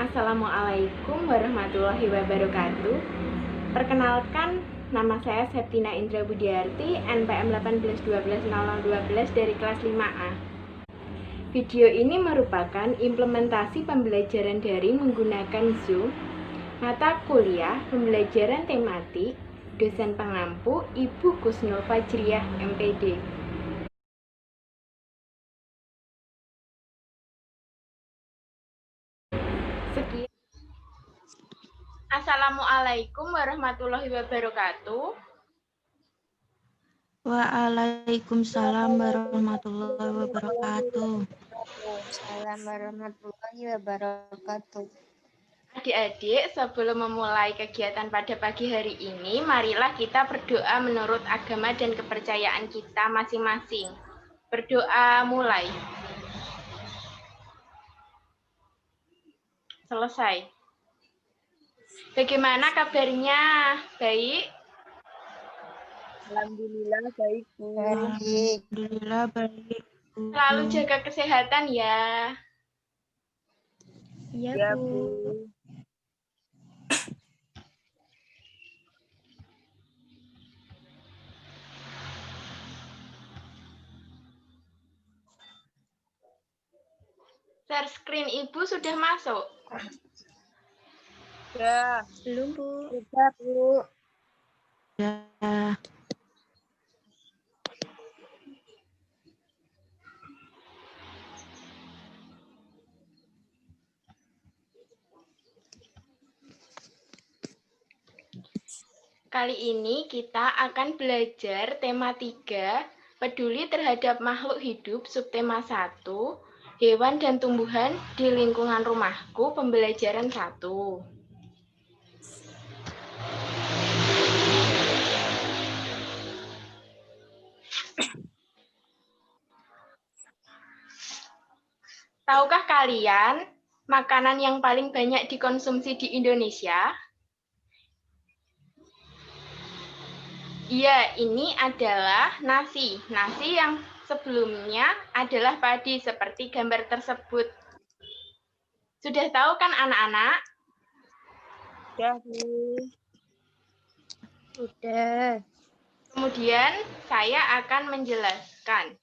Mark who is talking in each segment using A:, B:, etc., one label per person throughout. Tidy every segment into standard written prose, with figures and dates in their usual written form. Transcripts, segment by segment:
A: Assalamualaikum warahmatullahi wabarakatuh. Perkenalkan, nama saya Septina Indra Budiarti, NPM 18120012 dari kelas 5A. Video ini merupakan implementasi pembelajaran daring menggunakan Zoom, mata kuliah pembelajaran tematik, dosen pengampu Ibu Kusnul Fajriah, MPD. Sekian. Assalamualaikum warahmatullahi wabarakatuh.
B: Waalaikumsalam warahmatullahi wabarakatuh.
C: Waalaikumsalam warahmatullahi wabarakatuh.
A: Adik-adik, sebelum memulai kegiatan pada pagi hari ini, marilah kita berdoa menurut agama dan kepercayaan kita masing-masing. Berdoa mulai. Selesai. Bagaimana kabarnya? Baik?
C: Alhamdulillah baik, Bu.
B: Alhamdulillah baik.
A: Selalu jaga kesehatan ya.
C: Ya, Bu.
A: Share screen Ibu sudah masuk?
C: Ya.
A: Belum, Bu.
C: Sudah, Bu.
B: Ya.
A: Kali ini kita akan belajar tema 3, peduli terhadap makhluk hidup, subtema 1, hewan dan tumbuhan di lingkungan rumahku, pembelajaran 1. Tahukah kalian makanan yang paling banyak dikonsumsi di Indonesia? Iya, ini adalah nasi. Nasi yang sebelumnya adalah padi, seperti gambar tersebut. Sudah tahu kan anak-anak?
C: Sudah, Bu. Sudah.
A: Kemudian saya akan menjelaskan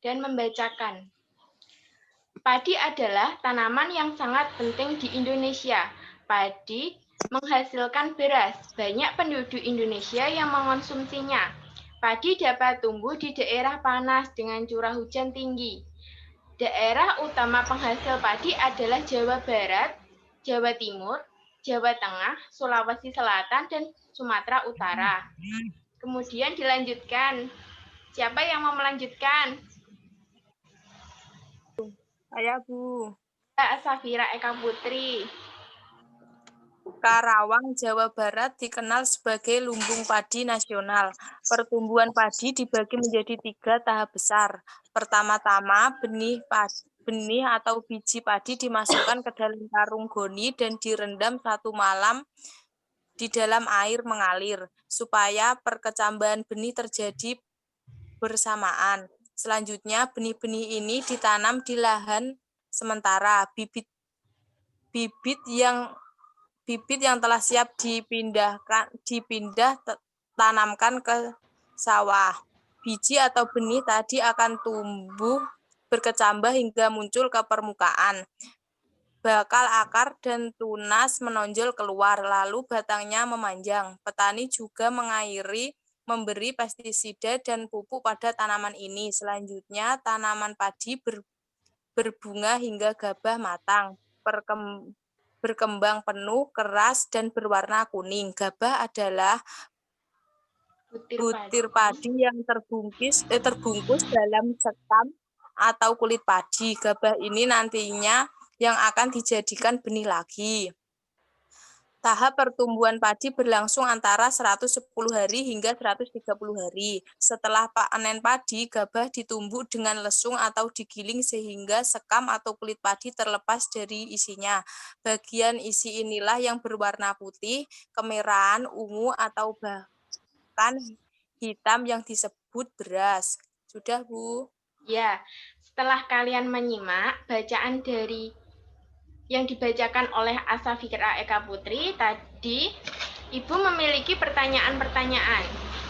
A: dan membacakan. Padi adalah tanaman yang sangat penting di Indonesia. Padi menghasilkan beras. Banyak penduduk Indonesia yang mengonsumsinya. Padi dapat tumbuh di daerah panas dengan curah hujan tinggi. Daerah utama penghasil padi adalah Jawa Barat, Jawa Timur, Jawa Tengah, Sulawesi Selatan, dan Sumatera Utara. Kemudian dilanjutkan. Siapa yang mau melanjutkan?
C: Saya, Bu.
A: Safira Eka Putri.
C: Karawang, Jawa Barat dikenal sebagai lumbung padi nasional. Pertumbuhan padi dibagi menjadi 3 tahap besar. Pertama-tama, benih atau biji padi dimasukkan ke dalam karung goni dan direndam 1 malam di dalam air mengalir, supaya perkecambahan benih terjadi bersamaan. Selanjutnya, benih-benih ini ditanam di lahan sementara. Bibit yang telah siap dipindah tanamkan ke sawah. Biji atau benih tadi akan tumbuh berkecambah hingga muncul ke permukaan. Bakal akar dan tunas menonjol keluar, lalu batangnya memanjang. Petani juga mengairi, memberi pestisida dan pupuk pada tanaman ini. Selanjutnya, tanaman padi berbunga hingga gabah matang. Berkembang penuh, keras, dan berwarna kuning. Gabah adalah butir padi yang terbungkus dalam sekam atau kulit padi. Gabah ini nantinya yang akan dijadikan benih lagi. Tahap pertumbuhan padi berlangsung antara 110 hari hingga 130 hari. Setelah panen padi, gabah ditumbuk dengan lesung atau digiling sehingga sekam atau kulit padi terlepas dari isinya. Bagian isi inilah yang berwarna putih, kemerahan, ungu, atau bahkan hitam yang disebut beras. Sudah, Bu?
A: Ya, setelah kalian menyimak bacaan dari yang dibacakan oleh Asafira Eka Putri tadi, Ibu memiliki pertanyaan-pertanyaan.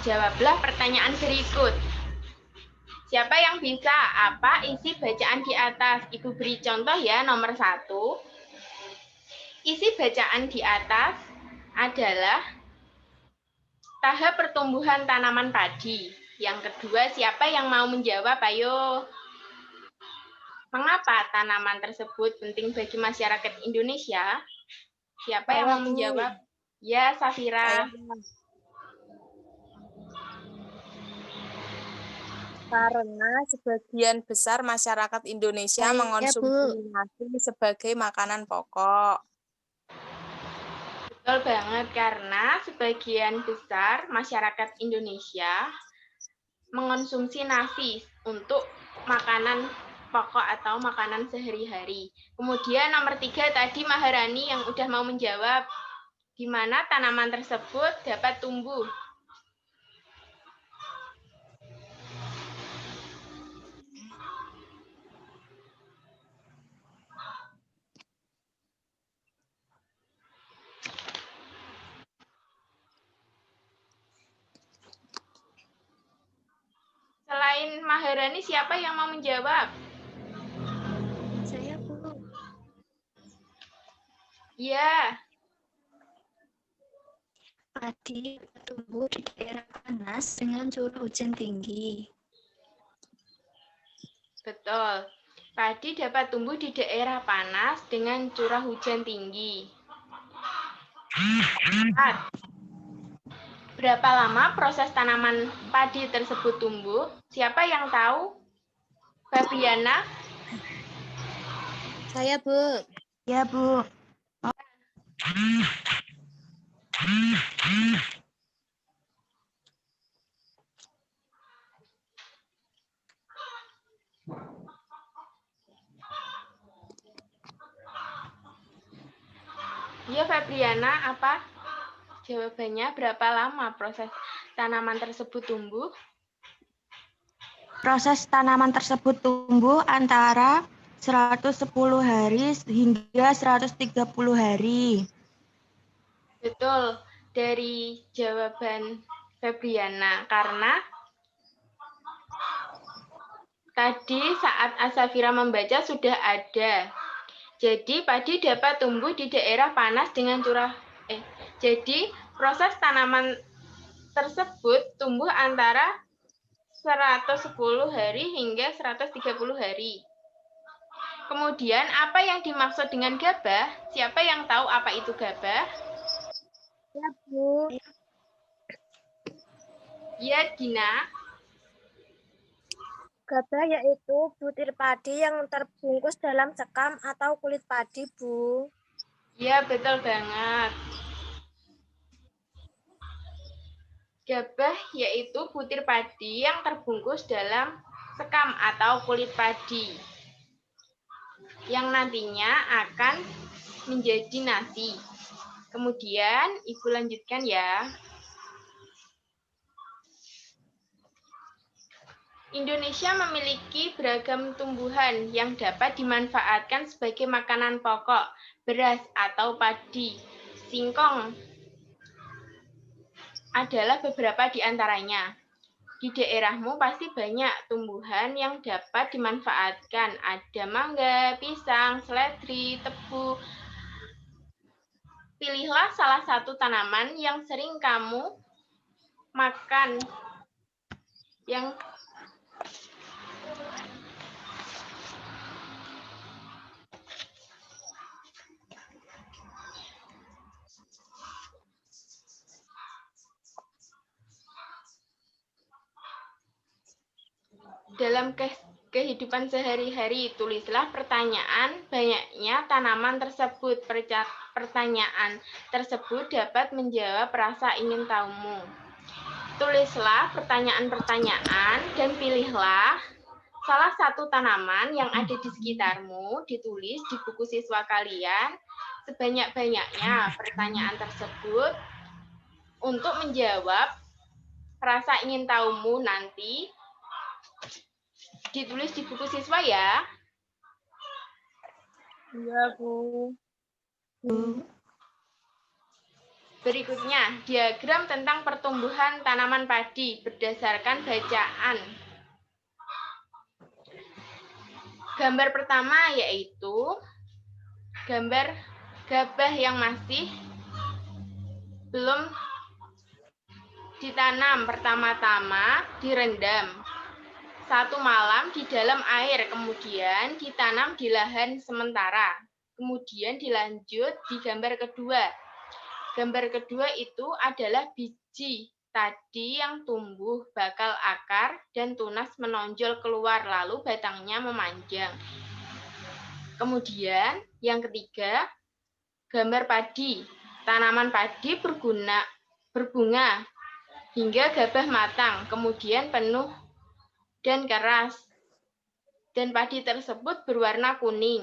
A: Jawablah pertanyaan berikut. Siapa yang bisa? Apa isi bacaan di atas? Ibu beri contoh ya, nomor 1. Isi bacaan di atas adalah tahap pertumbuhan tanaman padi. Yang kedua, siapa yang mau menjawab? Ayo. Mengapa tanaman tersebut penting bagi masyarakat Indonesia? Siapa yang mau menjawab? Ya, Safira.
C: Karena sebagian besar masyarakat Indonesia mengonsumsi nasi sebagai makanan pokok.
A: Betul banget, karena sebagian besar masyarakat Indonesia mengonsumsi nasi untuk makanan pokok atau makanan sehari-hari. Kemudian nomor 3 tadi Maharani yang udah mau menjawab, di mana tanaman tersebut dapat tumbuh. Selain Maharani, siapa yang mau menjawab?
D: Saya, Bu.
A: Ya,
D: Padi tumbuh di daerah panas dengan curah hujan tinggi.
A: betul. Padi dapat tumbuh di daerah panas dengan curah hujan tinggi. 4. Berapa lama proses tanaman padi tersebut tumbuh? Siapa yang tahu? Fabiana?
D: Saya, Bu.
B: Ya, Bu.
A: Iya, Fabriana, apa jawabannya? Berapa lama proses tanaman tersebut tumbuh?
B: Proses tanaman tersebut tumbuh antara 110 hari hingga 130 hari.
A: Betul, dari jawaban Fabriana, karena tadi saat Asafira membaca sudah ada. Jadi padi dapat tumbuh di daerah panas dengan jadi proses tanaman tersebut tumbuh antara 110 hari hingga 130 hari. Kemudian apa yang dimaksud dengan gabah? Siapa yang tahu apa itu gabah?
D: Ya, Bu.
A: Ya, Dina.
D: Gabah yaitu butir padi yang terbungkus dalam sekam atau kulit padi, Bu.
A: Ya, betul banget. Gabah yaitu butir padi yang terbungkus dalam sekam atau kulit padi yang nantinya akan menjadi nasi. Kemudian Ibu lanjutkan ya. Indonesia memiliki beragam tumbuhan yang dapat dimanfaatkan sebagai makanan pokok, beras atau padi. Singkong adalah beberapa di antaranya. Di daerahmu pasti banyak tumbuhan yang dapat dimanfaatkan. Ada mangga, pisang, seledri, tebu. Pilihlah salah satu tanaman yang sering kamu makan. Dalam kehidupan sehari-hari, tulislah pertanyaan banyaknya tanaman tersebut. Pertanyaan tersebut dapat menjawab rasa ingin tahumu. Tulislah pertanyaan-pertanyaan dan pilihlah salah satu tanaman yang ada di sekitarmu, ditulis di buku siswa kalian sebanyak-banyaknya pertanyaan tersebut untuk menjawab rasa ingin tahumu nanti. Ditulis di buku siswa ya.
C: Iya, Bu.
A: Berikutnya, diagram tentang pertumbuhan tanaman padi berdasarkan bacaan. Gambar pertama yaitu gambar gabah yang masih belum ditanam. Pertama-tama direndam 1 malam di dalam air, kemudian ditanam di lahan sementara. Kemudian dilanjut di gambar kedua. Gambar kedua itu adalah biji tadi yang tumbuh, bakal akar, dan tunas menonjol keluar, lalu batangnya memanjang. Kemudian yang ketiga, gambar padi. Tanaman padi berbunga hingga gabah matang, kemudian penuh dan keras. Dan padi tersebut berwarna kuning.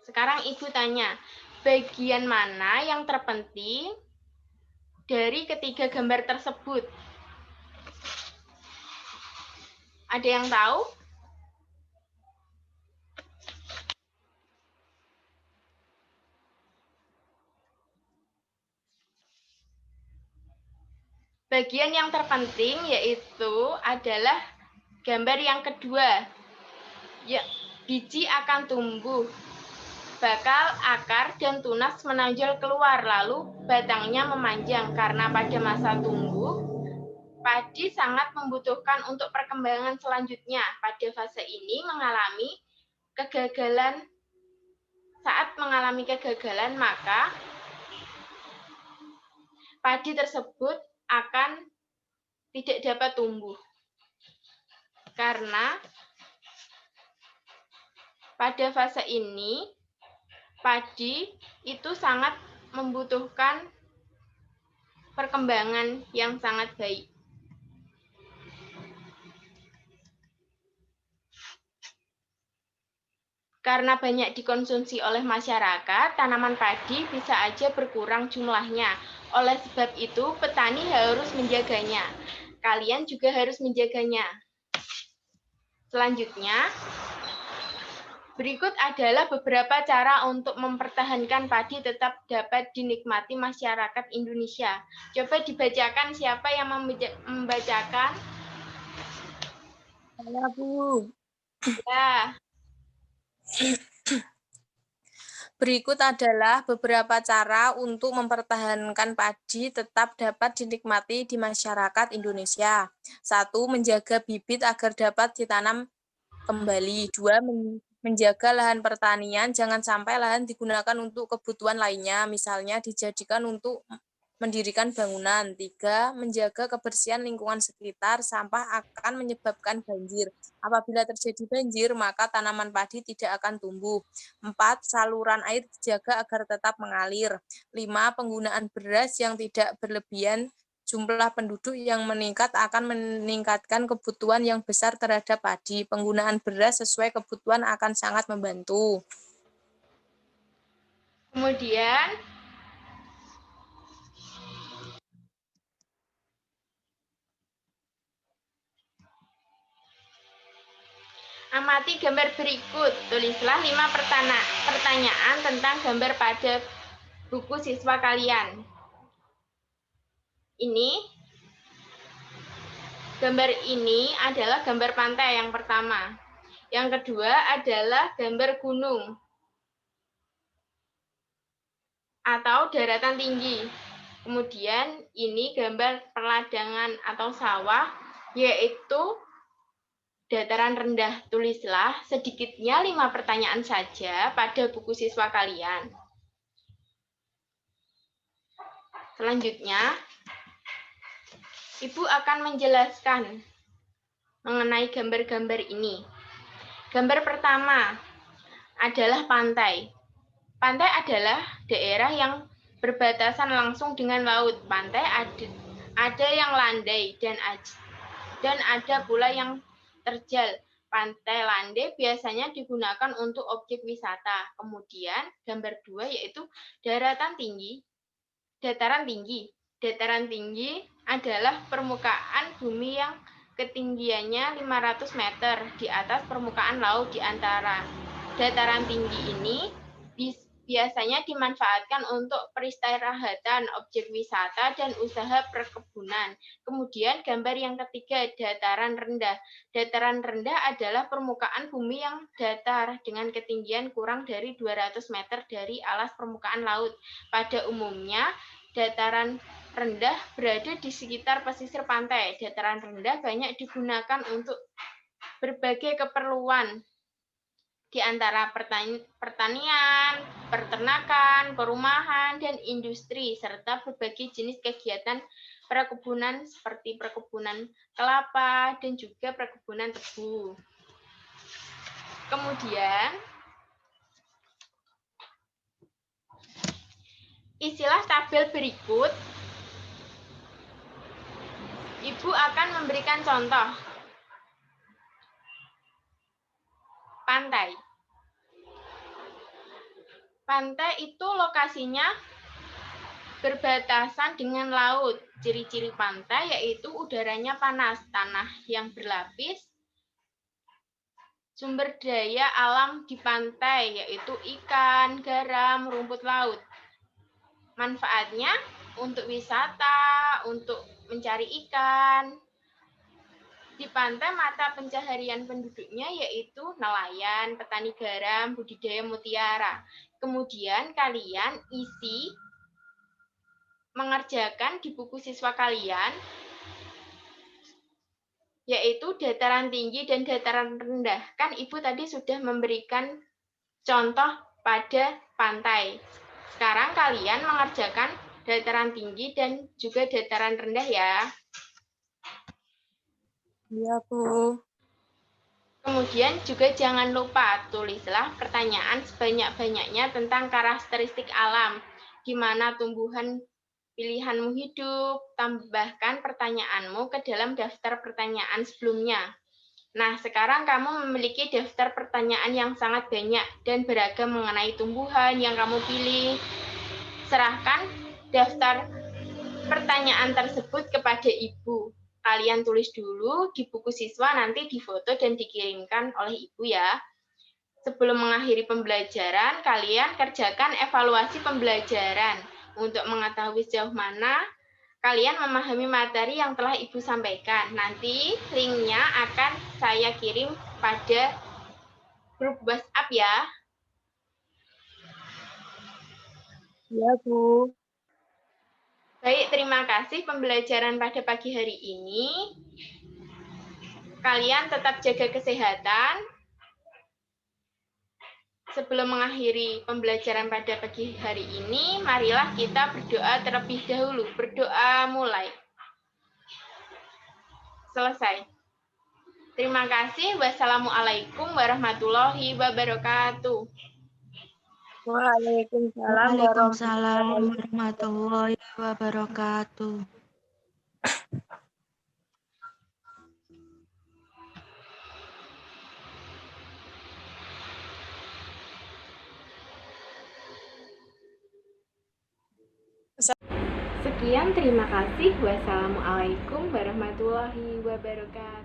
A: Sekarang Ibu tanya, bagian mana yang terpenting dari ketiga gambar tersebut? Ada yang tahu? Bagian yang terpenting yaitu adalah gambar yang kedua. Ya, biji akan tumbuh, bakal, akar, dan tunas menonjol keluar, lalu batangnya memanjang. Karena pada masa tumbuh, padi sangat membutuhkan untuk perkembangan selanjutnya. Pada fase ini mengalami kegagalan. Saat mengalami kegagalan, maka padi tersebut akan tidak dapat tumbuh. Karena pada fase ini, padi itu sangat membutuhkan perkembangan yang sangat baik. Karena banyak dikonsumsi oleh masyarakat, tanaman padi bisa aja berkurang jumlahnya. Oleh sebab itu, petani harus menjaganya. Kalian juga harus menjaganya. Selanjutnya, berikut adalah beberapa cara untuk mempertahankan padi tetap dapat dinikmati masyarakat Indonesia. Coba dibacakan, siapa yang membacakan?
C: Saya, Bu.
A: Ya.
C: Berikut adalah beberapa cara untuk mempertahankan padi tetap dapat dinikmati di masyarakat Indonesia. 1. Menjaga bibit agar dapat ditanam kembali. 2. Menjaga lahan pertanian, jangan sampai lahan digunakan untuk kebutuhan lainnya, misalnya dijadikan untuk mendirikan bangunan. 3. Menjaga kebersihan lingkungan sekitar, sampah akan menyebabkan banjir. Apabila terjadi banjir, maka tanaman padi tidak akan tumbuh. 4. Saluran air dijaga agar tetap mengalir. 5. Penggunaan beras yang tidak berlebihan. Jumlah penduduk yang meningkat akan meningkatkan kebutuhan yang besar terhadap padi. Penggunaan beras sesuai kebutuhan akan sangat membantu.
A: Kemudian, amati gambar berikut. Tulislah 5 pertanyaan tentang gambar pada buku siswa kalian. Gambar ini adalah gambar pantai yang pertama. Yang kedua adalah gambar gunung atau daratan tinggi. Kemudian ini gambar perladangan atau sawah, yaitu dataran rendah. Tulislah sedikitnya 5 pertanyaan saja pada buku siswa kalian. Selanjutnya, Ibu akan menjelaskan mengenai gambar-gambar ini. Gambar pertama adalah pantai. Pantai adalah daerah yang berbatasan langsung dengan laut. Pantai ada yang landai dan ada pula yang terjal. Pantai landai biasanya digunakan untuk objek wisata. Kemudian gambar 2 yaitu dataran tinggi. Dataran tinggi adalah permukaan bumi yang ketinggiannya 500 meter di atas permukaan laut di antara Dataran tinggi ini biasanya dimanfaatkan untuk peristirahatan, objek wisata, dan usaha perkebunan. Kemudian gambar yang ketiga, dataran rendah. Dataran rendah adalah permukaan bumi yang datar dengan ketinggian kurang dari 200 meter dari alas permukaan laut. Pada umumnya, dataran rendah berada di sekitar pesisir pantai. Dataran rendah banyak digunakan untuk berbagai keperluan, di antara pertanian, peternakan, perumahan, dan industri, serta berbagai jenis kegiatan perkebunan seperti perkebunan kelapa dan juga perkebunan tebu. Kemudian, istilah tabel berikut, Ibu akan memberikan contoh. Pantai. Pantai itu lokasinya berbatasan dengan laut. Ciri-ciri pantai yaitu udaranya panas, tanah yang berlapis, sumber daya alam di pantai yaitu ikan, garam, rumput laut. Manfaatnya untuk wisata, untuk mencari ikan. Di pantai mata pencaharian penduduknya yaitu nelayan, petani garam, budidaya mutiara. Kemudian kalian isi mengerjakan di buku siswa kalian yaitu dataran tinggi dan dataran rendah. Kan Ibu tadi sudah memberikan contoh pada pantai. Sekarang kalian mengerjakan dataran tinggi dan juga dataran rendah ya.
C: Iya, Bu.
A: Kemudian juga jangan lupa tulislah pertanyaan sebanyak-banyaknya tentang karakteristik alam, di mana tumbuhan pilihanmu hidup, tambahkan pertanyaanmu ke dalam daftar pertanyaan sebelumnya. Nah, sekarang kamu memiliki daftar pertanyaan yang sangat banyak dan beragam mengenai tumbuhan yang kamu pilih. Serahkan daftar pertanyaan tersebut kepada Ibu. Kalian tulis dulu di buku siswa, nanti difoto dan dikirimkan oleh Ibu ya. Sebelum mengakhiri pembelajaran, kalian kerjakan evaluasi pembelajaran untuk mengetahui sejauh mana kalian memahami materi yang telah Ibu sampaikan. Nanti linknya akan saya kirim pada grup WhatsApp ya.
C: Iya, Bu.
A: Baik, terima kasih pembelajaran pada pagi hari ini. Kalian tetap jaga kesehatan. Sebelum mengakhiri pembelajaran pada pagi hari ini, marilah kita berdoa terlebih dahulu. Berdoa mulai. Selesai. Terima kasih. Wassalamualaikum warahmatullahi wabarakatuh.
C: Waalaikumsalam
B: Waalaikumsalam warahmatullahi wabarakatuh.
A: Sekian, terima kasih. Wassalamualaikum warahmatullahi wabarakatuh.